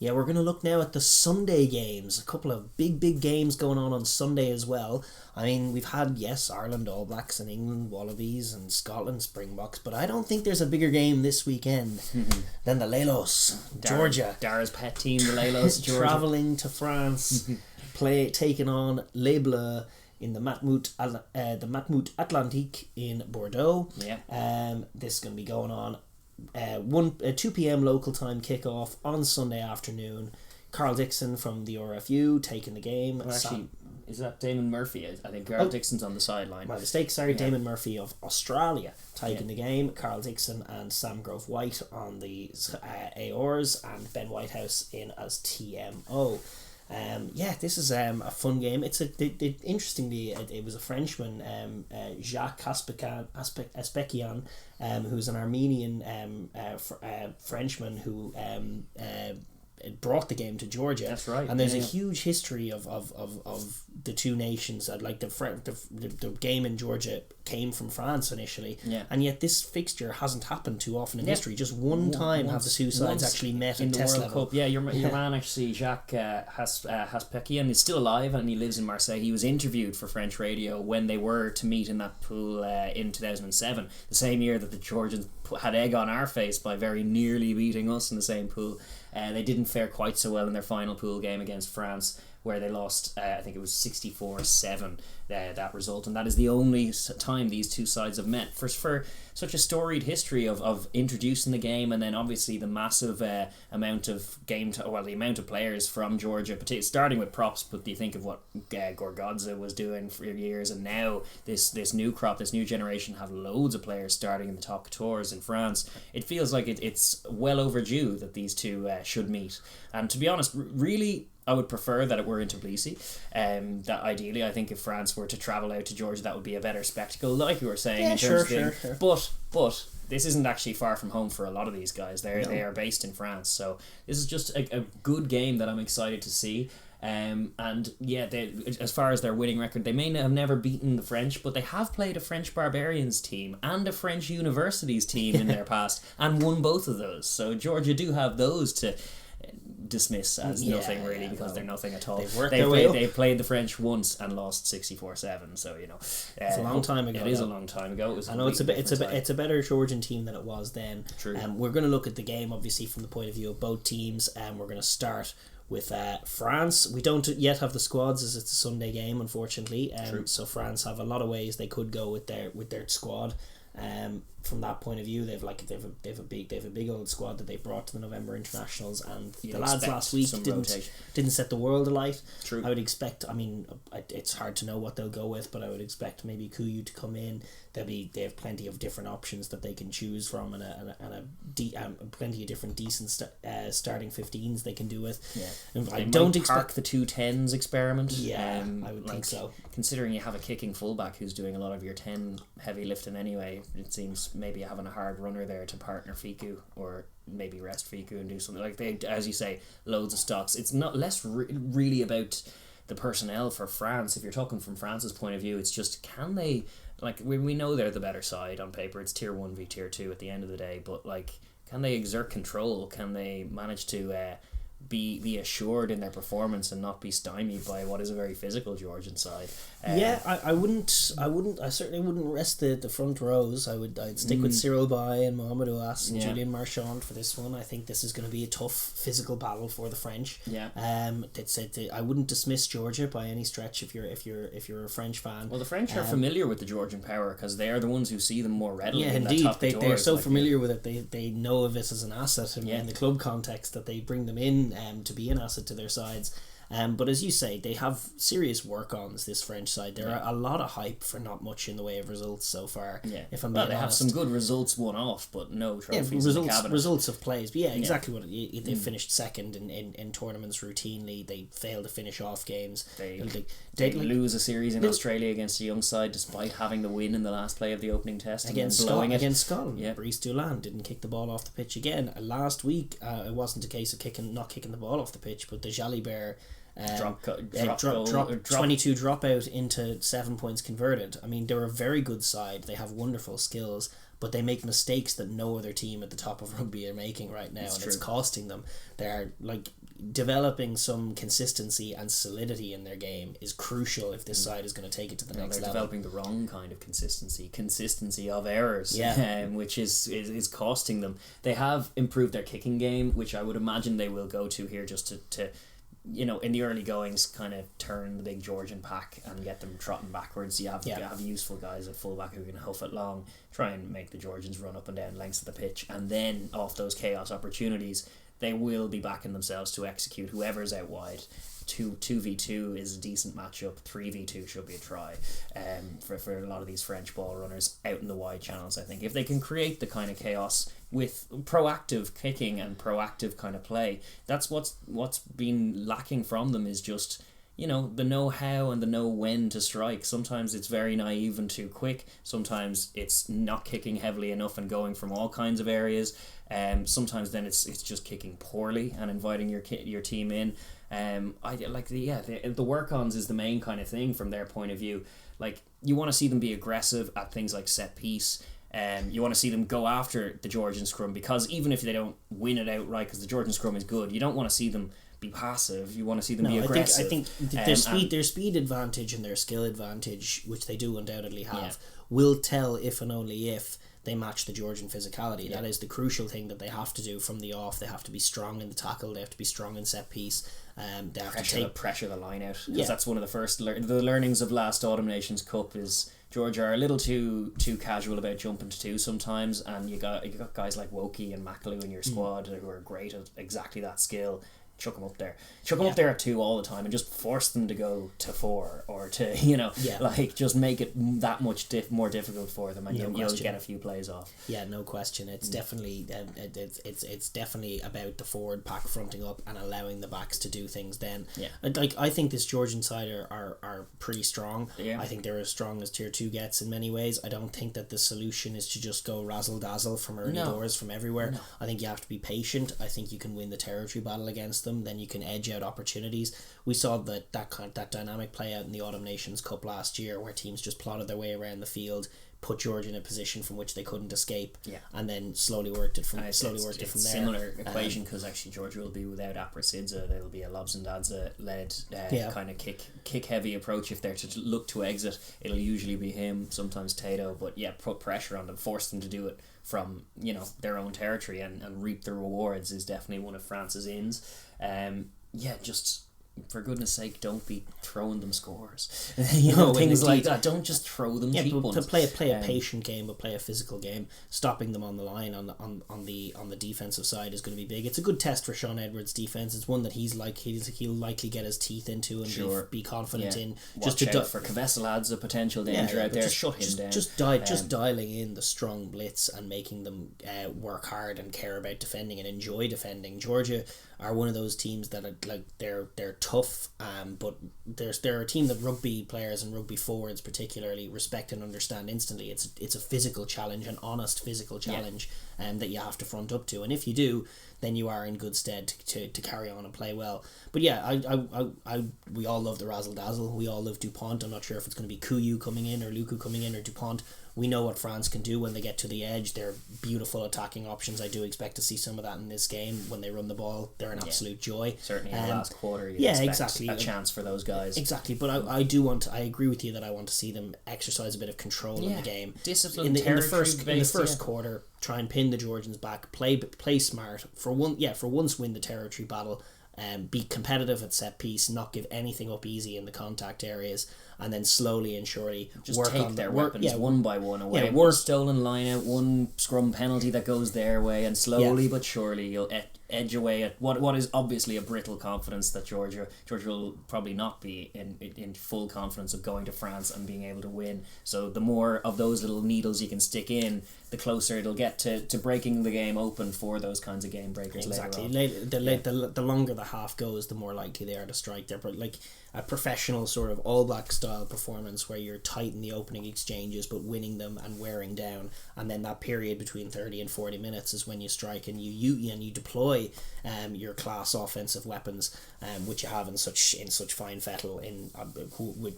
Yeah, we're going to look now at the Sunday games. A couple of big games going on Sunday as well. I mean, we've had, yes, Ireland All Blacks and England Wallabies and Scotland Springboks, but I don't think there's a bigger game this weekend than the Lelos, Georgia. Darragh's pet team, the Lelos, Georgia. Travelling to France, taking on Les Bleus in the Matmut Atlantique in Bordeaux. Yeah. This is going to be going on 2 p.m. local time kickoff on Sunday afternoon. Carl Dixon from the RFU taking the game. Well, actually, is that Damon Murphy? I think Carl Dixon's on the sideline. My mistake, sorry. Yeah. Damon Murphy of Australia taking the game. Carl Dixon and Sam Grove White on the AORs and Ben Whitehouse in as TMO. This is a fun game. It's interestingly, it was a Frenchman, Jacques Aspekian, who's an Armenian Frenchman who brought the game to Georgia. That's right. And there's a huge history of the two nations. Like the game in Georgia came from France initially, and yet this fixture hasn't happened too often in history. Just one time have the two sides actually met in at the test World level. Cup. Yeah, your man actually, Jacques Haspekian, is still alive and he lives in Marseille. He was interviewed for French radio when they were to meet in that pool in 2007, the same year that the Georgians had egg on our face by very nearly beating us in the same pool. They didn't fare quite so well in their final pool game against France, where they lost, I think it was 64-7, that result. And that is the only time these two sides have met. For such a storied history of introducing the game, and then obviously the massive amount of the amount of players from Georgia, starting with props, but you think of what Gorgodze was doing for years, and now this new crop, this new generation have loads of players starting in the top tours in France. It feels like it's well overdue that these two should meet. And to be honest, really, I would prefer that it were in Tbilisi. That ideally, I think if France were to travel out to Georgia, that would be a better spectacle, like you were saying. Sure. But this isn't actually far from home for a lot of these guys. They are based in France, so this is just a good game that I'm excited to see. As far as their winning record, they may have never beaten the French, but they have played a French Barbarians team and a French Universities team in their past and won both of those. So Georgia do have those to dismiss as nothing really, because they're nothing at all. They played the French once and lost 64-7, so it's a long time ago. It is a long time ago. I know it's a better Georgian team than it was then. True. We're going to look at the game obviously from the point of view of both teams, and we're going to start with France. We don't yet have the squads as it's a Sunday game, unfortunately. So France have a lot of ways they could go with their squad. From that point of view, they've a big old squad that they brought to the November internationals, and the lads last week didn't set the world alight. True. I would expect. I mean, it's hard to know what they'll go with, but I would expect maybe Kuyu to come in. They have plenty of different options that they can choose from, and plenty of different decent starting 15s they can do with. Yeah. I don't expect the 2-10s experiment. Yeah, I would think so. Considering you have a kicking fullback who's doing a lot of your 10 heavy lifting anyway, it seems maybe having a hard runner there to partner Fiku, or maybe rest Fiku and do something like they, as you say, loads of stocks. It's not less really about the personnel for France. If you're talking from France's point of view, it's just, can they, like, we know they're the better side on paper. It's tier 1 v tier 2 at the end of the day, but like, can they exert control? Can they manage to be assured in their performance and not be stymied by what is a very physical Georgian side? I certainly wouldn't rest the front rows. I'd stick with Cyril Bay and Mohamed Ouass and Julian Marchand for this one. I think this is going to be a tough physical battle for the French. I wouldn't dismiss Georgia by any stretch if you're a French fan. Well, the French are familiar with the Georgian power because they are the ones who see them more readily. Yeah, indeed, they're so familiar with it. They know of it as an asset in the club context, that they bring them in to be an asset to their sides. But as you say, they have serious work-ons, this French side. There are a lot of hype for not much in the way of results so far. If I'm being honest, have some good results one-off, but no trophies in the cabinet. Results of plays. But exactly what they finished second in tournaments routinely. They fail to finish off games. They lose a series in Australia against a young side despite having the win in the last play of the opening test against Scotland. Brice Dulin didn't kick the ball off the pitch again. Last week, it wasn't a case of not kicking the ball off the pitch, but the Jalibert drop 22 dropout into 7 points converted. I mean, they're a very good side. They have wonderful skills, but they make mistakes that no other team at the top of rugby are making right now, it's costing them. They're like, developing some consistency and solidity in their game is crucial if this side is going to take it to the next they're level. Developing the wrong kind of consistency of errors, which is costing them. They have improved their kicking game, which I would imagine they will go to here just to in the early goings, kind of turn the big Georgian pack and get them trotting backwards. You have useful guys at fullback who can hoof it long, try and make the Georgians run up and down lengths of the pitch, and then off those chaos opportunities, they will be backing themselves to execute whoever's out wide. 2v2 is a decent matchup. 3v2 should be a try for a lot of these French ball runners out in the wide channels. I think if they can create the kind of chaos with proactive kicking and proactive kind of play, that's what's been lacking from them, is just the know-how and the know-when to strike. Sometimes it's very naive and too quick. Sometimes it's not kicking heavily enough and going from all kinds of areas. Sometimes then it's just kicking poorly and inviting your team in. The work-ons is the main kind of thing from their point of view. Like, you want to see them be aggressive at things like set piece. You want to see them go after the Georgian scrum, because even if they don't win it outright, because the Georgian scrum is good, you don't want to see them be passive. You want to see them be aggressive. I think their speed advantage and their skill advantage, which they do undoubtedly have, will tell if and only if they match the Georgian physicality. That is the crucial thing that they have to do from the off. They have to be strong in the tackle. They have to be strong in set piece. They have to pressure the line out. Because that's one of the first the learnings of last Autumn Nations Cup is Georgia are a little too casual about jumping to two sometimes, and you got guys like Wokey and Macalou in your squad who are great at exactly that skill. Chuck them up there. Chuck them up there at 2 all the time and just force them to go to 4 or to, just make it that much more difficult for them, and you'll get a few plays off. Yeah, no question. It's definitely it's definitely about the forward pack fronting up and allowing the backs to do things then. Yeah. I think this Georgian side are pretty strong. Yeah. I think they're as strong as Tier 2 gets in many ways. I don't think that the solution is to just go razzle-dazzle from early doors from everywhere. No. I think you have to be patient. I think you can win the territory battle against them, then you can edge out opportunities. We saw that dynamic play out in the Autumn Nations Cup last year, where teams just plotted their way around the field, put Georgia in a position from which they couldn't escape, and then slowly worked it from there. Similar equation, because actually Georgia will be without Aprasidze. They'll be a Lobzendadze led kind of kick heavy approach. If they're to look to exit, it'll usually be him, sometimes Tato, but put pressure on them, force them to do it from their own territory and reap the rewards is definitely one of France's ins. Just for goodness sake, don't be throwing them scores. Things like that. Don't just throw them cheap ones. To play a patient game, but play a physical game. Stopping them on the line on the defensive side is going to be big. It's a good test for Sean Edwards' defense. It's one that he'll likely get his teeth into and be confident in. Watch out for Kvessel adds a potential danger out there. Just shut him down. Just dialing in the strong blitz and making them work hard and care about defending and enjoy defending. Georgia are one of those teams that are they're tough, but they're a team that rugby players and rugby forwards particularly respect and understand instantly. It's a physical challenge, an honest physical challenge, that you have to front up to, and if you do, then you are in good stead to carry on and play well. But we all love the razzle dazzle. We all love Dupont. I'm not sure if it's going to be Kuyu coming in or Luku coming in or Dupont. We know what France can do when they get to the edge. They're beautiful attacking options. I do expect to see some of that in this game. When they run the ball, they're an absolute joy. Certainly in the last quarter, you expect a chance for those guys. Exactly, but I agree with you that I want to see them exercise a bit of control in the game. Discipline, in the first quarter, try and pin the Georgians back, play smart. For once win the territory battle. Be competitive at set piece, not give anything up easy in the contact areas, and then slowly and surely just work take on their weapons one by one away. One stolen line out, one scrum penalty that goes their way, and slowly but surely you'll edge away at what is obviously a brittle confidence that Georgia will probably not be in full confidence of going to France and being able to win. So the more of those little needles you can stick in, the closer it'll get to breaking the game open for those kinds of game breakers. Exactly. Later on. The longer the half goes, the more likely they are to strike. They're like a professional sort of All Black style performance where you're tight in the opening exchanges but winning them and wearing down, and then that period between 30 and 40 minutes is when you strike and you deploy your class offensive weapons, which you have in such fine fettle in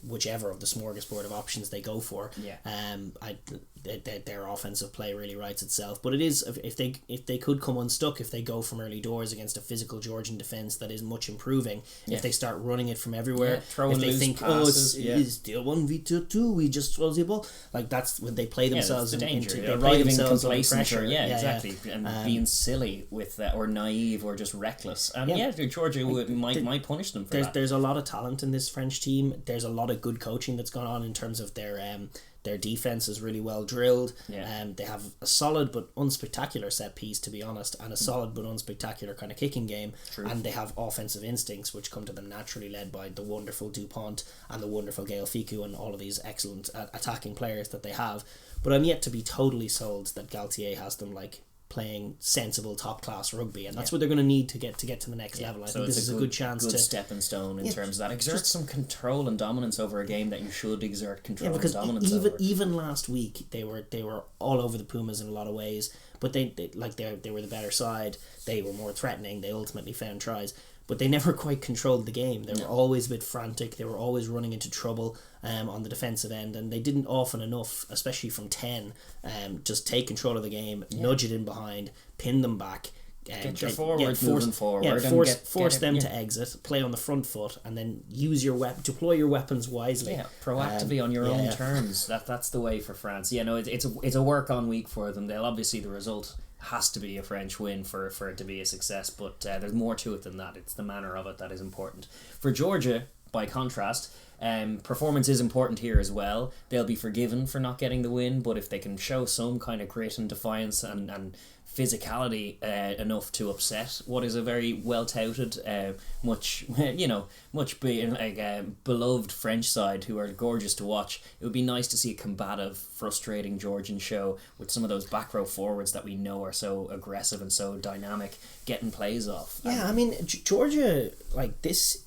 whichever of the smorgasbord of options they go for. Their offensive play play really writes itself. But it is, if they could come unstuck, if they go from early doors against a physical Georgian defence that is much improving, if they start running it from everywhere, if they think, passes, it's still 1v2, we just throw the ball, like that's when they play themselves the danger. into, they play themselves under Complacent pressure. Exactly, and being silly with or naive or just reckless. And Georgia might punish them for that. There's a lot of talent in this French team. There's a lot of good coaching that's gone on in terms of their defense is really well drilled. They have a solid but unspectacular set piece, to be honest, and a solid but unspectacular kind of kicking game. True. And they have offensive instincts which come to them naturally, led by the wonderful Dupont and the wonderful Gael Ficou and all of these excellent attacking players that they have. But I'm yet to be totally sold that Galtier has them like playing sensible top class rugby, and that's what they're going to need to get to the next level. I think this is a good chance to stepping stone in terms of that. Exert some control and dominance over a game that you should exert control because and dominance over. Even last week they were all over the Pumas in a lot of ways, but they were the better side. They were more threatening. They ultimately found tries, but they never quite controlled the game. They were always a bit frantic. They were always running into trouble on the defensive end, and they didn't often enough, especially from 10, just take control of the game, nudge it in behind, pin them back, get your forwards moving forward, force them to exit, play on the front foot, and then use your deploy your weapons wisely. Proactively on your own terms. That's the way for France. It's a work on week for them. They'll obviously, the result has to be a French win for it to be a success, but there's more to it than that. It's the manner of it that is important. For Georgia, by contrast, performance is important here as well. They'll be forgiven for not getting the win, but if they can show some kind of grit and defiance and physicality enough to upset what is a very well touted, much beloved French side who are gorgeous to watch, it would be nice to see a combative, frustrating Georgian show with some of those back row forwards that we know are so aggressive and so dynamic, getting plays off. Georgia, like this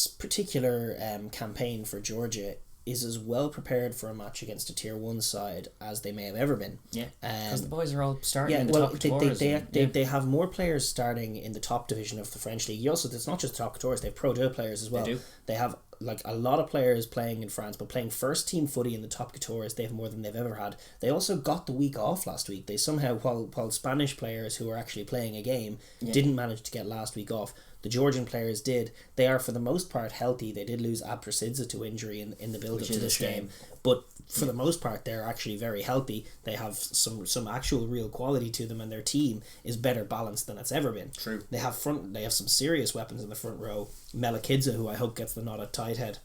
particular campaign for Georgia is as well prepared for a match against a tier 1 side as they may have ever been. Because the boys are all starting in the top couture. They have more players starting in the top division of the French league. It's not just the top couture, they have Pro 2 players as well. They do. They have like a lot of players playing in France, but playing first team footy in the top couture, they have more than they've ever had. They also got the week off last week. They somehow, while Spanish players who are actually playing a game didn't manage to get last week off, the Georgian players did. They are for the most part healthy. They did lose Abprasidze to injury in the build up to this game, but for the most part they're actually very healthy. They have some actual real quality to them, and their team is better balanced than it's ever been. True. They have some serious weapons in the front row. Melakidze, who I hope gets the nod at tight head,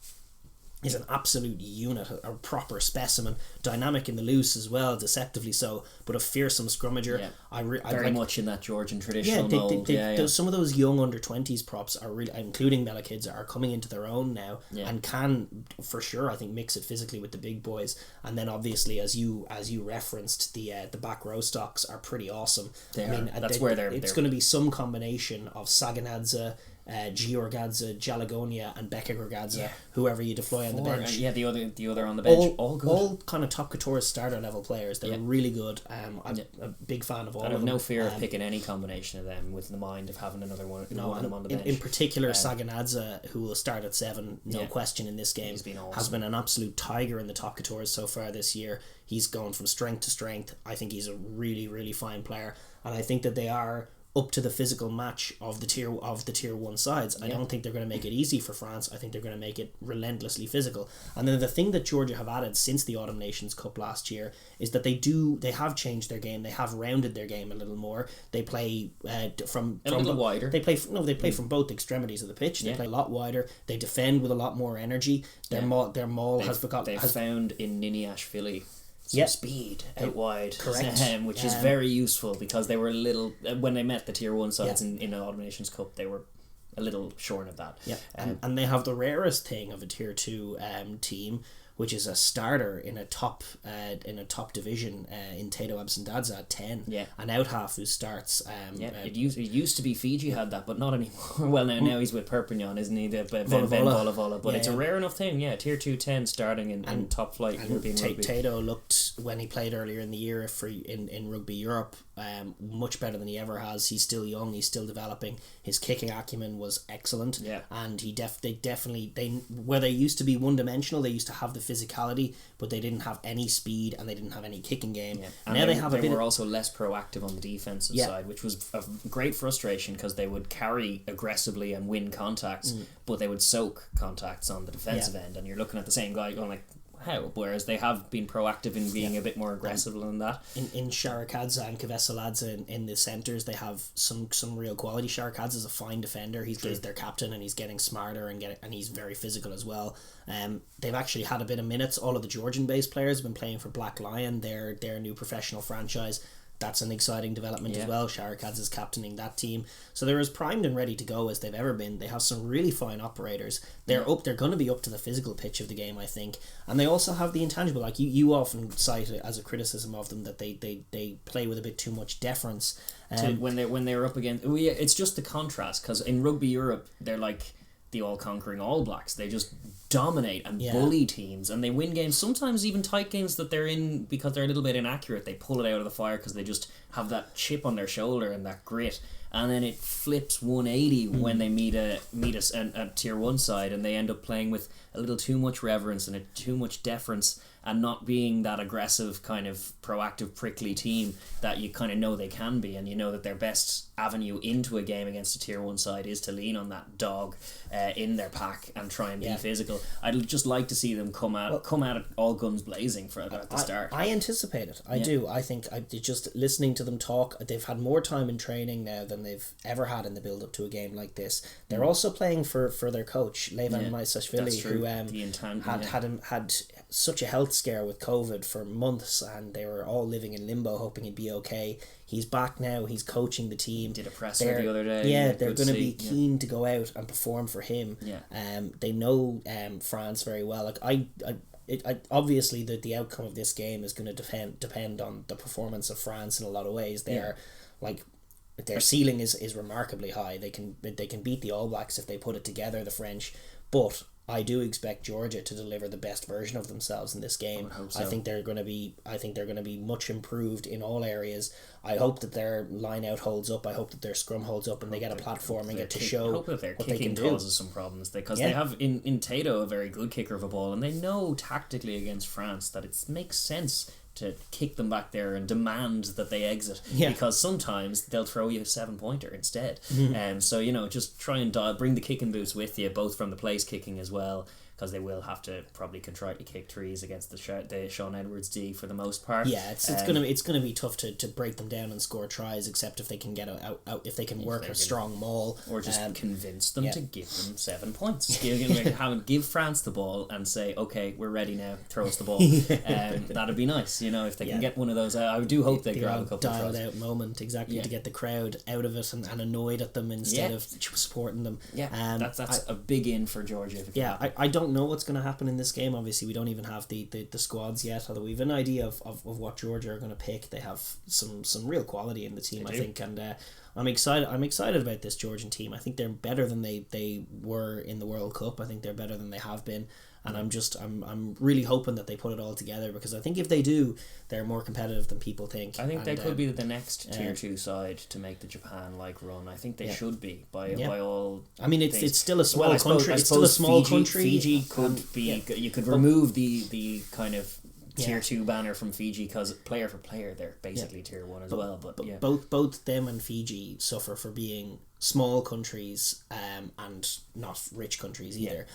is an absolute unit, a proper specimen, dynamic in the loose as well, deceptively so, but a fearsome scrummager. Very much in that Georgian traditional mold. Some of those young under-20s props are really, including Melakidze, are coming into their own now and can, for sure, I think, mix it physically with the big boys. And then obviously, as you referenced, the back row stocks are pretty awesome. It's going to be some combination of Saganadze, Giorgadze, Jalagonia, and Becca Gorgadze, whoever you deploy on the bench. The other on the bench. All good. All kind of top couture starter level players. They're really good. I'm a big fan of all of them. I have no fear of picking any combination of them with the mind of having another one of them on the bench. In particular, Saganadze, who will start at 7, no question in this game, has been an absolute tiger in the top coutures so far this year. He's gone from strength to strength. I think he's a really, really fine player, and I think that they are up to the physical match of the tier 1 sides. I don't think they're going to make it easy for France. I think they're going to make it relentlessly physical. And then the thing that Georgia have added since the Autumn Nations Cup last year is that they have changed their game. They have rounded their game a little more. They play from a little wider. They play from both extremities of the pitch. They play a lot wider. They defend with a lot more energy. Their maul has found in Niniashvili some speed out wide, correct, which is very useful because they were a little, when they met the tier 1 sides in the Autumn Nations Cup, they were a little short of that. And they have the rarest thing of a tier 2 team, which is a starter in a top division in Tato Absendadze at 10, an out half who starts. It used to be Fiji had that, but not anymore. Well, now he's with Perpignan, isn't he? Ben Volavola, but it's a rare enough thing. Tier 2 10 starting in top flight European rugby. Tato looked, when he played earlier in the year in Rugby Europe, much better than he ever has. He's still young. He's still developing. His kicking acumen was excellent. And they definitely where they used to be one dimensional, they used to have the physicality, but they didn't have any speed and they didn't have any kicking game. Yeah. And now they were also less proactive on the defensive side, which was a great frustration because they would carry aggressively and win contacts, but they would soak contacts on the defensive end, and you're looking at the same guy going like, how? Whereas they have been proactive in being a bit more aggressive than that. In Sharakadze and Kvesaladze in the centres, they have some real quality. Sharakadze is a fine defender. He's their captain, and he's getting smarter and he's very physical as well. They've actually had a bit of minutes. All of the Georgian-based players have been playing for Black Lion, their new professional franchise. That's an exciting development as well. Sharakadze is captaining that team, so they're as primed and ready to go as they've ever been. They have some really fine operators. They're going to be up to the physical pitch of the game, I think, and they also have the intangible. Like you often cite it as a criticism of them that they play with a bit too much deference when they're up against. Well, yeah, it's just the contrast because in Rugby Europe they're like the all-conquering All Blacks. They just dominate and bully teams, and they win games, sometimes even tight games that they're in because they're a little bit inaccurate. They pull it out of the fire because they just have that chip on their shoulder and that grit, and then it flips 180 when they meet a tier 1 side, and they end up playing with a little too much reverence and too much deference, and not being that aggressive kind of proactive prickly team that you kind of know they can be, and you know that their best avenue into a game against a tier 1 side is to lean on that dog in their pack and try and be physical. I'd just like to see them come at it all guns blazing at the start. I anticipate it. I do. I think just listening to them talk, they've had more time in training now than they've ever had in the build up to a game like this. They're also playing for their coach Levan Maisashvili, who had such a health scare with COVID for months, and they were all living in limbo hoping he'd be okay. He's back now. He's coaching the team. Did a presser the other day. Yeah, they're going to be keen to go out and perform for him. They know France very well. Like obviously the outcome of this game is going to depend on the performance of France in a lot of ways. They are like, their ceiling is remarkably high. They can beat the All Blacks if they put it together, the French, but I do expect Georgia to deliver the best version of themselves in this game. I think they're going to be much improved in all areas. I hope that their line out holds up. I hope that their scrum holds up, and they get a platform and get to show. I hope that their kicking causes some problems, because they have in Tato a very good kicker of a ball, and they know tactically against France that it makes sense to kick them back there and demand that they exit, because sometimes they'll throw you a 7-pointer instead. So just try and bring the kicking boots with you, both from the place kicking as well, because they will have to probably contrite to kick threes against the Sean Edwards D for the most part. Yeah, it's gonna be tough to break them down and score tries, except if they can get out if they can work a strong maul, or just convince them to give them 7 points. Give France the ball and say, okay, we're ready now, throw us the ball. That'd be nice, if they can get one of those. I do hope they grab a couple of dialed out moment to get the crowd out of it and annoyed at them instead of supporting them. That's a big in for Georgia. I don't know what's going to happen in this game. Obviously we don't even have the squads yet, although we've an idea of what Georgia are going to pick. They have some real quality in the team, I think, and I'm excited about this Georgian team. I think they're better than they were in the World Cup. I think they're better than they have been, and I'm really hoping that they put it all together, because I think if they do, they're more competitive than people think. I think they could be the next tier 2 side to make the Japan run. I think they should be by all. I mean, it's still a small country. It's still a small country. Fiji could be. You could remove the kind of tier 2 banner from Fiji, because player for player they're basically tier 1 as well. But both them and Fiji suffer for being small countries and not rich countries either,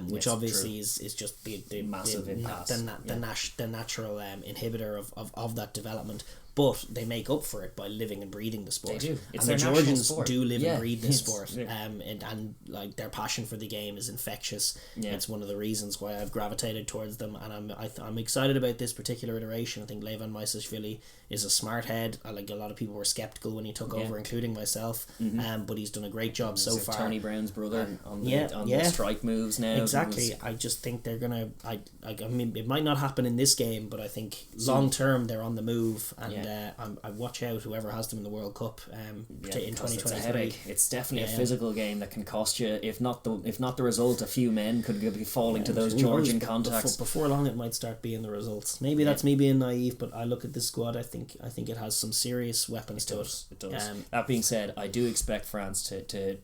which obviously is just the massive impasse, the natural inhibitor of that development. But they make up for it by living and breathing the sport. They do. It's and the Georgians do live and breathe this sport. And like their passion for the game is infectious. It's one of the reasons why I've gravitated towards them, and I'm excited about this particular iteration. I think Levan Maisashvili is a smart head. A lot of people were skeptical when he took over, including myself. But he's done a great job so far. Tony Brown's brother on the strike moves now. Exactly. I just think they're gonna. I mean, it might not happen in this game, but I think long term they're on the move, and I watch out whoever has them in the World Cup in 2023. It's definitely a physical game that can cost you, if not the result, a few men could be falling to those Georgian contacts. Before long, it might start being the results. Maybe that's me being naive, but I look at this squad. I think it has some serious weapons to it. It does. That being said, I do expect France France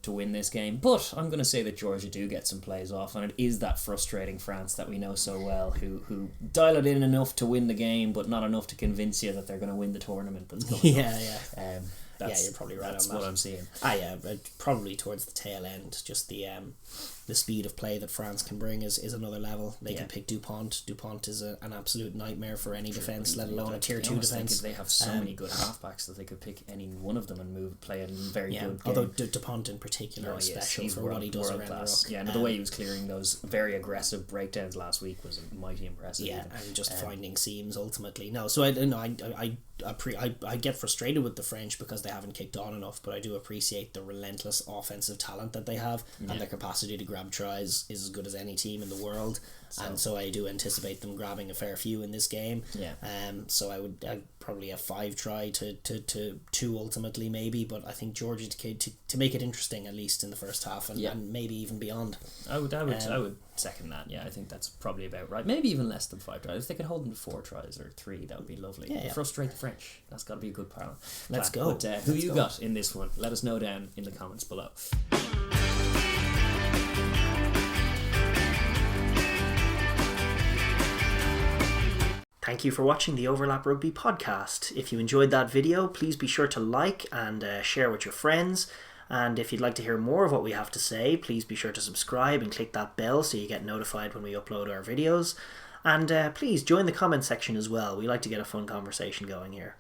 to win this game, but I'm going to say that Georgia do get some plays off, and it is that frustrating France that we know so well, who dial it in enough to win the game, but not enough to convince you that they're going to win the tournament that's coming up. You're probably right. That's on that. what I'm seeing. Probably towards the tail end. Just the speed of play that France can bring is another level. They can pick Dupont. Dupont is an absolute nightmare for any defence, let alone a tier 2 defence. They have so many good halfbacks that they could pick any one of them and play a very good game. Although Dupont in particular is special for what he does around the ruck. Yeah, the way he was clearing those very aggressive breakdowns last week was mighty impressive. Yeah, and just finding seams ultimately. No, so I get frustrated with the French because they haven't kicked on enough, but I do appreciate the relentless offensive talent that they have, and their capacity to grab tries is as good as any team in the world. And so I do anticipate them grabbing a fair few in this game. So I'd probably a 5 try to 2 ultimately maybe, but I think Georgia to make it interesting at least in the first half and maybe even beyond. I would second that. Yeah, I think that's probably about right. Maybe even less than 5 tries. If they could hold them to 4 tries or 3, that would be lovely. Frustrate the French. That's got to be a good plan. Let's go. But who you got in this one? Let us know down in the comments below. Thank you for watching the Overlap Rugby podcast. If you enjoyed that video, please be sure to like and share with your friends. And if you'd like to hear more of what we have to say, please be sure to subscribe and click that bell so you get notified when we upload our videos. And please join the comment section as well. We like to get a fun conversation going here.